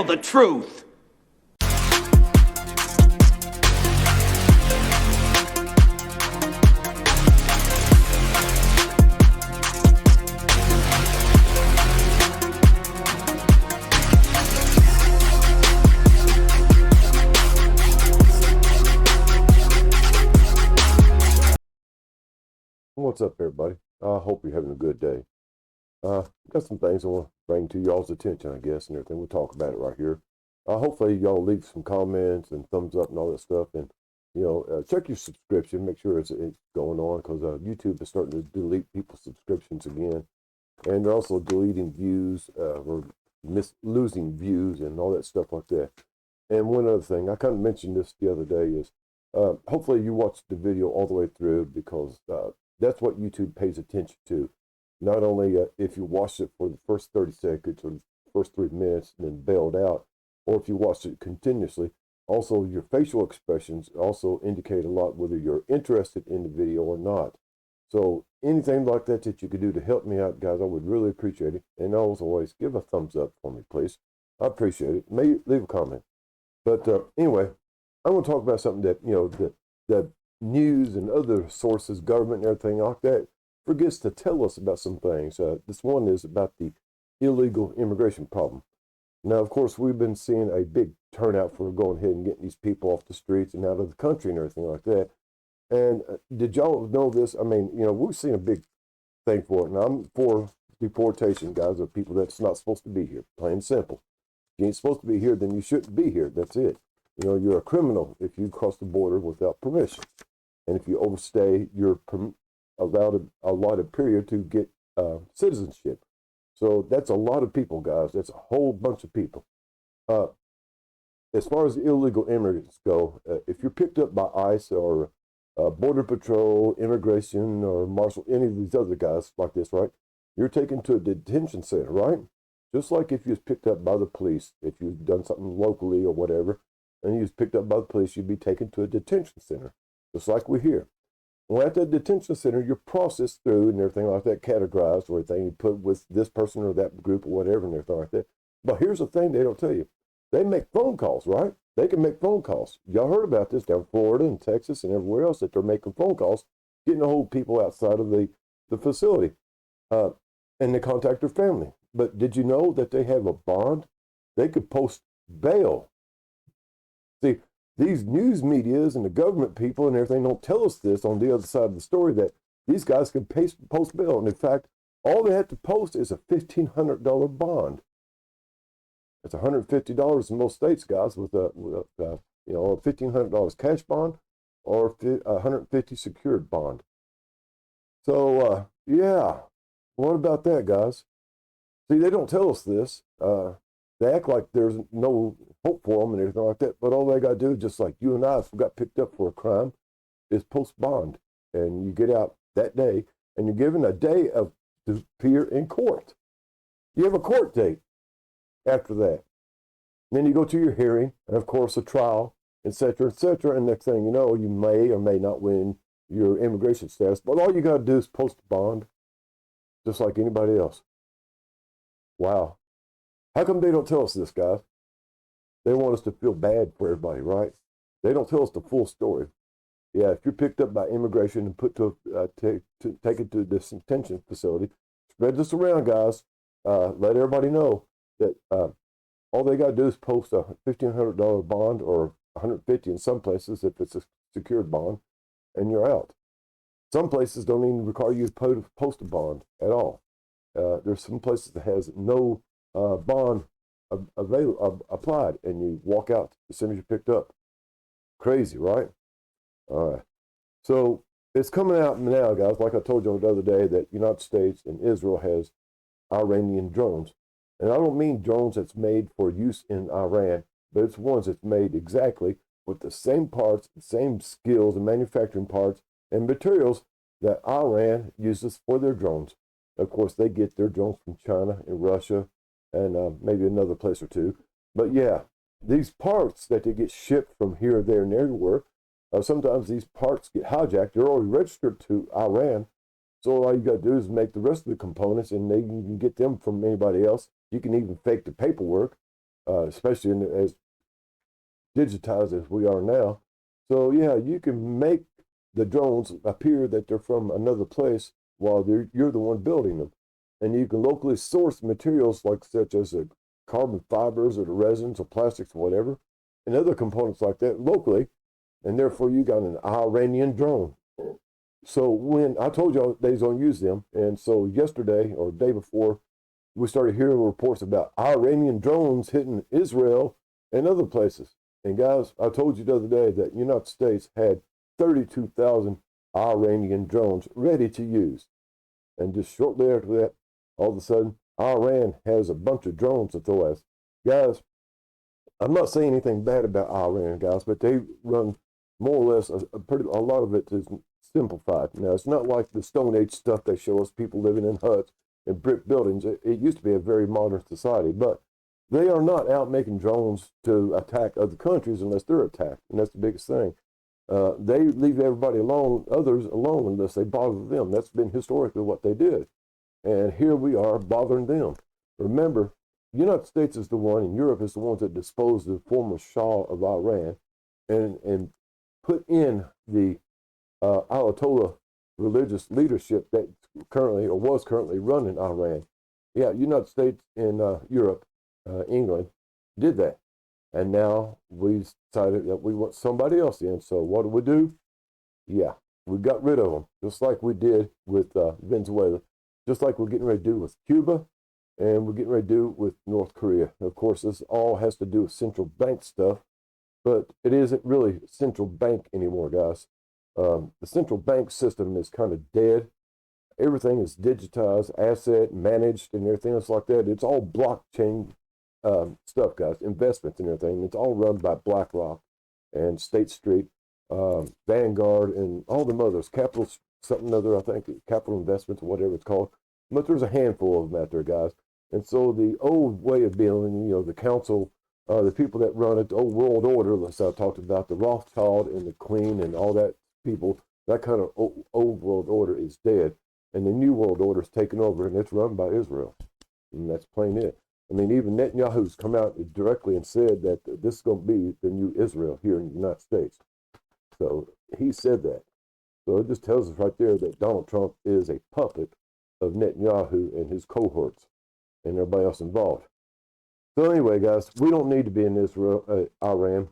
The truth. What's up, everybody? I hope you're having a good day. Got some things I want to bring to y'all's attention, I guess, and everything. We'll talk about it right here. Hopefully, y'all leave some comments and thumbs up and all that stuff. And, check your subscription. Make sure it's going on, because YouTube is starting to delete people's subscriptions again. And they're also deleting views or losing views and all that stuff like that. And one other thing, I kind of mentioned this the other day, is hopefully you watched the video all the way through, because that's what YouTube pays attention to. Not only if you watched it for the first 30 seconds or the first 3 minutes and then bailed out, or if you watched it continuously, also your facial expressions also indicate a lot whether you're interested in the video or not. So anything like that that you could do to help me out, guys, I would really appreciate it. And as always, give a thumbs up for me, please. I appreciate it. Maybe leave a comment. But anyway, I want to talk about something that, the news and other sources, government and everything like that, forgets to tell us about some things. This one is about the illegal immigration problem. Now, of course, we've been seeing a big turnout for going ahead and getting these people off the streets and out of the country and everything like that. And did y'all know this? I mean, we've seen a big thing for it. And I'm for deportation, guys, of people that's not supposed to be here. Plain and simple. If you ain't supposed to be here, then you shouldn't be here. That's it. You're a criminal if you cross the border without permission. And if you overstay, you're allowed a allotted period to get citizenship. So that's a lot of people, guys. That's a whole bunch of people. As far as illegal immigrants go, if you're picked up by ICE or Border Patrol, Immigration, or Marshal, any of these other guys like this, right? You're taken to a detention center, right? Just like if you was picked up by the police, if you've done something locally or whatever, and you was picked up by the police, you'd be taken to a detention center, just like we're here. Well, at the detention center, you're processed through and everything like that, categorized or everything, you put with this person or that group or whatever and everything like that. But here's the thing they don't tell you. They make phone calls, right? They can make phone calls. Y'all heard about this down in Florida and Texas and everywhere else, that they're making phone calls, getting a hold of people outside of the facility. And they contact their family. But did you know that they have a bond? They could post bail. See, these news medias and the government people and everything don't tell us this on the other side of the story, that these guys can post bail. And in fact, all they have to post is a $1,500 bond. It's $150 in most states, guys, with a $1,500 cash bond or $150 secured bond. So, yeah, what about that, guys? See, they don't tell us this. They act like there's no hope for them and everything like that. But all they got to do, just like you and I, if we got picked up for a crime, is post bond. And you get out that day, and you're given a day to appear in court. You have a court date after that. And then you go to your hearing, and of course a trial, etc., etc. And next thing you know, you may or may not win your immigration status. But all you got to do is post bond, just like anybody else. Wow. How come they don't tell us this, guys? They want us to feel bad for everybody, right? They don't tell us the full story. Yeah, if you're picked up by immigration and put taken to this detention facility, spread this around, guys. Let everybody know that all they got to do is post a $1,500 bond or $150 in some places if it's a secured bond, and you're out. Some places don't even require you to post a bond at all. There's some places that has no bond applied, and you walk out as soon as you picked up. Crazy, right? All right. So it's coming out now, guys, like I told you the other day, that United States and Israel has Iranian drones. And I don't mean drones that's made for use in Iran, but it's ones that's made exactly with the same parts, the same skills and manufacturing parts and materials that Iran uses for their drones. Of course, they get their drones from China and Russia and maybe another place or two. But yeah, these parts that they get shipped from here, there, and everywhere, sometimes these parts get hijacked. They're already registered to Iran. So all you got to do is make the rest of the components, and then you can get them from anybody else. You can even fake the paperwork, especially as digitized as we are now. So yeah, you can make the drones appear that they're from another place while you're the one building them. And you can locally source materials like such as the carbon fibers or the resins or plastics or whatever, and other components like that locally. And therefore you got an Iranian drone. So when I told y'all they was gonna use them, and so yesterday or the day before, we started hearing reports about Iranian drones hitting Israel and other places. And guys, I told you the other day that United States had 32,000 Iranian drones ready to use. And just shortly after that, all of a sudden, Iran has a bunch of drones to throw at us. Guys, I'm not saying anything bad about Iran, guys, but they run more or less a lot of it is simplified. Now, it's not like the Stone Age stuff they show us, people living in huts and brick buildings. It used to be a very modern society, but they are not out making drones to attack other countries unless they're attacked, and that's the biggest thing. They leave everybody alone, others alone, unless they bother them. That's been historically what they did. And here we are bothering them. Remember, the United States is the one, and Europe is the ones that disposed the former Shah of Iran and put in the Ayatollah religious leadership that currently or was currently running Iran. Yeah, United States and Europe, England, did that. And now we decided that we want somebody else in. So what do? Yeah, we got rid of them, just like we did with Venezuela, just like we're getting ready to do with Cuba, and we're getting ready to do with North Korea. Of course, this all has to do with central bank stuff, but it isn't really central bank anymore, guys. The central bank system is kind of dead. Everything is digitized, asset managed, and everything else like that. It's all blockchain stuff, guys, investments and everything. It's all run by BlackRock and State Street, Vanguard, and all them others, Capital something other, I think, Capital Investments, whatever it's called. But there's a handful of them out there, guys. And so the old way of being, the council, the people that run it, the old world order, let's I talked about the Rothschild and the Queen and all that people, that kind of old world order is dead. And the new world order is taken over, and it's run by Israel. And that's plain it. I mean, even Netanyahu's come out directly and said that this is going to be the new Israel here in the United States. So he said that. So it just tells us right there that Donald Trump is a puppet of Netanyahu and his cohorts and everybody else involved. So anyway, guys, we don't need to be in Israel, Iran.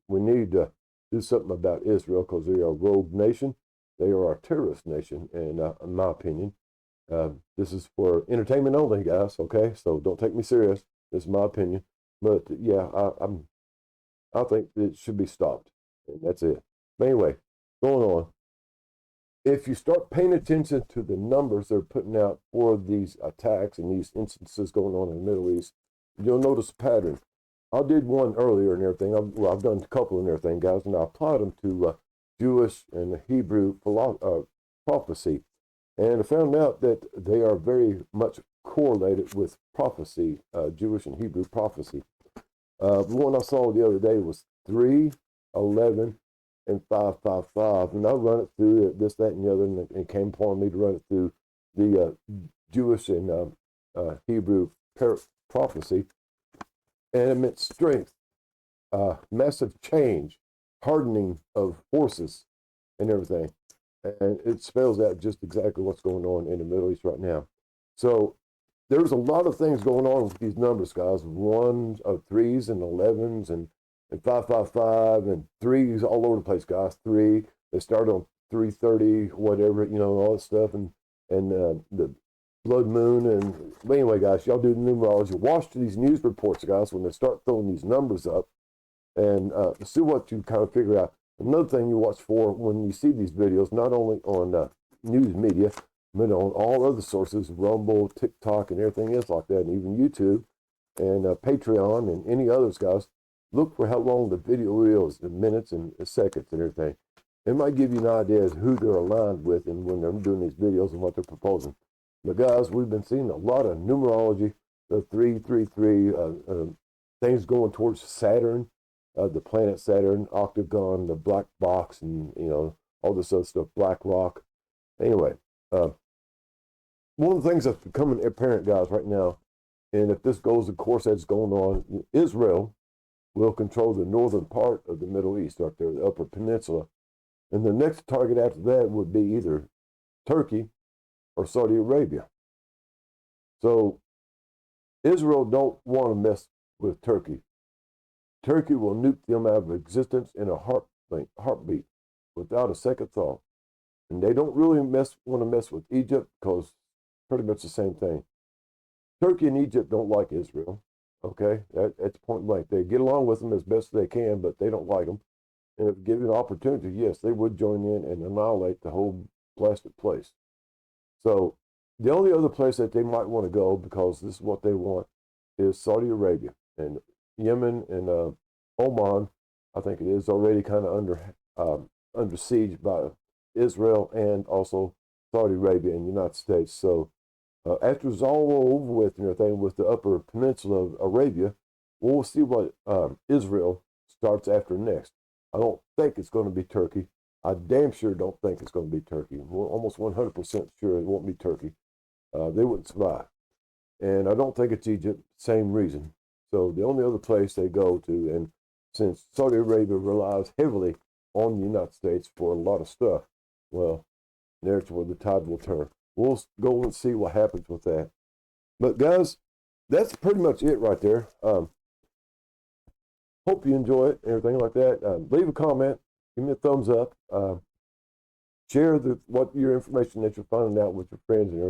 We need to do something about Israel because they are a rogue nation. They are a terrorist nation, and in my opinion. This is for entertainment only, guys, okay? So don't take me serious. This is my opinion. But yeah, I think it should be stopped. And that's it. But anyway, going on. If you start paying attention to the numbers they're putting out for these attacks and these instances going on in the Middle East, you'll notice a pattern. I did one earlier and everything. I've done a couple and everything, guys, and I applied them to Jewish and Hebrew prophecy. And I found out that they are very much correlated with prophecy, Jewish and Hebrew prophecy. The one I saw the other day was 3, 11, and 555. And I run it through this, that, and the other, and it came upon me to run it through the Jewish and Hebrew prophecy. And it meant strength, massive change, hardening of forces, and everything. And it spells out just exactly what's going on in the Middle East right now. So there's a lot of things going on with these numbers, guys. 1s, 3s, and 11s, and 555, and 3s all over the place, guys. 3, they start on 330, whatever, all that stuff. And the blood moon. And but anyway, guys, y'all do the numerology. Watch these news reports, guys, when they start throwing these numbers up, and see what you kind of figure out. Another thing you watch for when you see these videos, not only on news media, but on all other sources, Rumble, TikTok, and everything else like that, and even YouTube and Patreon and any others, guys. Look for how long the video is, the minutes and seconds and everything. It might give you an idea as who they're aligned with and when they're doing these videos and what they're proposing. But guys, we've been seeing a lot of numerology, the 333, things going towards Saturn, the planet Saturn, octagon, the black box, and all this other stuff, black rock. Anyway, one of the things that's becoming apparent, guys, right now, and if this goes the course that's going on, Israel will control the northern part of the Middle East, right there, the Upper Peninsula. And the next target after that would be either Turkey or Saudi Arabia. So Israel don't want to mess with Turkey. Turkey will nuke them out of existence in a heartbeat, without a second thought. And they don't really want to mess with Egypt because pretty much the same thing. Turkey and Egypt don't like Israel. Okay, that's point blank. They get along with them as best they can, but they don't like them. And if given an opportunity, yes, they would join in and annihilate the whole blasted place. So the only other place that they might want to go, because this is what they want, is Saudi Arabia. And Yemen and Oman, I think it is, already kind of under siege by Israel and also Saudi Arabia and the United States. So after it's all over with and everything with the Upper Peninsula of Arabia, we'll see what Israel starts after next. I don't think it's going to be Turkey. I damn sure don't think it's going to be Turkey. We're almost 100% sure it won't be Turkey. They wouldn't survive. And I don't think it's Egypt, same reason. So the only other place they go to, and since Saudi Arabia relies heavily on the United States for a lot of stuff, well, there's where the tide will turn. We'll go and see what happens with that. But guys, that's pretty much it right there. Hope you enjoy it, everything like that. Leave a comment, give me a thumbs up. Share what your information that you're finding out with your friends and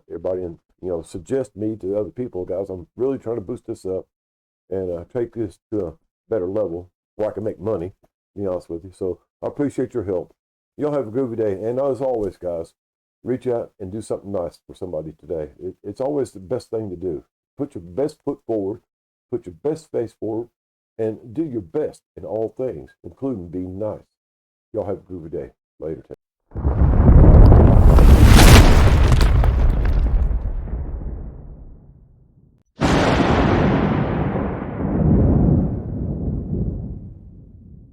everybody, and suggest me to other people, guys. I'm really trying to boost this up and take this to a better level where I can make money, to be honest with you. So I appreciate your help. Y'all have a groovy day. And as always, guys, reach out and do something nice for somebody today. It's always the best thing to do. Put your best foot forward, put your best face forward, and do your best in all things, including being nice. Y'all have a groovy day. Later.